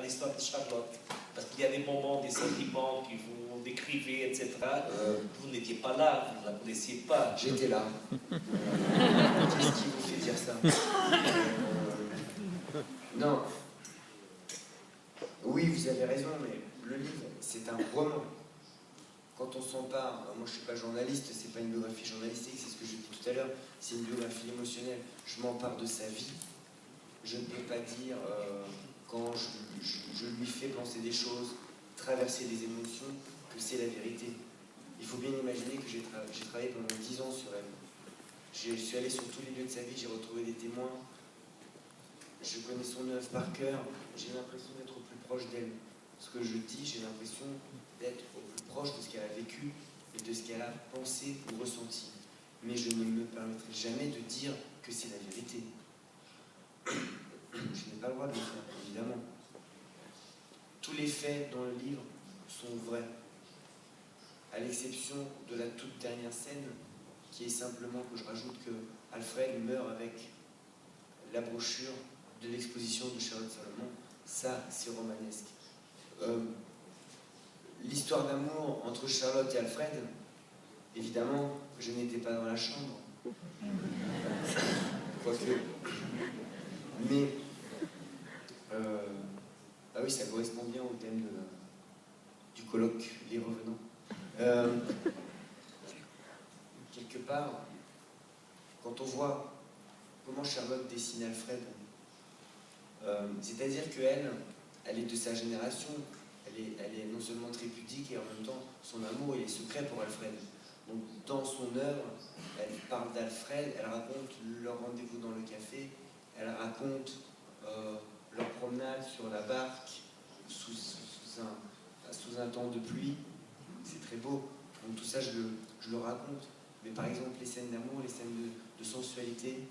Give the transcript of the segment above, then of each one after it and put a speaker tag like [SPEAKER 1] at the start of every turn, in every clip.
[SPEAKER 1] l'histoire de Charlotte. Parce qu'il y a des moments, des sentiments que vous décrivez, etc. Vous n'étiez pas là, vous ne la connaissiez pas.
[SPEAKER 2] J'étais là. Qu'est-ce qui vous fait dire ça? Non. Oui, vous avez raison, mais le livre, c'est un roman. Quand on s'empare, moi je ne suis pas journaliste, c'est pas une biographie journalistique, c'est ce que je dis tout à l'heure, c'est une biographie émotionnelle. Je m'empare de sa vie. Je ne peux pas dire quand je lui fais penser des choses, traverser des émotions, que c'est la vérité. Il faut bien imaginer que j'ai travaillé pendant 10 ans sur elle. Je suis allé sur tous les lieux de sa vie, j'ai retrouvé des témoins. Je connais son œuvre par cœur, j'ai l'impression d'être au plus proche d'elle. Ce que je dis, j'ai l'impression d'être au plus proche de ce qu'elle a vécu et de ce qu'elle a pensé ou ressenti. Mais je ne me permettrai jamais de dire que c'est la vérité. Je n'ai pas le droit de le faire, évidemment. Tous les faits dans le livre sont vrais, à l'exception de la toute dernière scène, qui est simplement que je rajoute que Alfred meurt avec la brochure de l'exposition de Charlotte Salomon. Ça, c'est romanesque. L'histoire d'amour entre Charlotte et Alfred, évidemment, je n'étais pas dans la chambre. Quoique. Mais, ah oui, ça correspond bien au thème du colloque Les Revenants. Quelque part, quand on voit comment Charlotte dessine Alfred, c'est-à-dire qu'elle est de sa génération, elle est non seulement très pudique et en même temps, son amour il est secret pour Alfred. Donc dans son œuvre, elle parle d'Alfred, elle raconte leur rendez-vous dans le café, elle raconte leur promenade sur la barque sous un temps de pluie. C'est très beau. Donc tout ça, je le raconte. Mais par exemple, les scènes d'amour, les scènes de sensualité,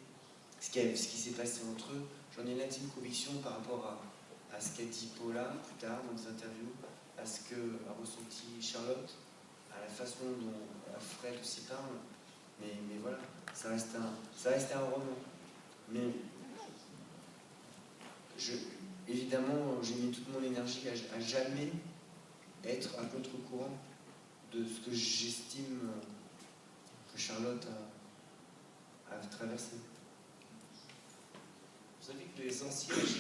[SPEAKER 2] ce qui s'est passé entre eux, j'en ai une intime conviction par rapport à ce qu'a dit Paula plus tard dans des interviews, à ce qu'a ressenti Charlotte, à la façon dont Alfred aussi parle. Mais voilà, ça reste un roman. Mais évidemment, j'ai mis toute mon énergie à jamais être à contre-courant de ce que j'estime que Charlotte a traversé.
[SPEAKER 1] Vous savez que les anciens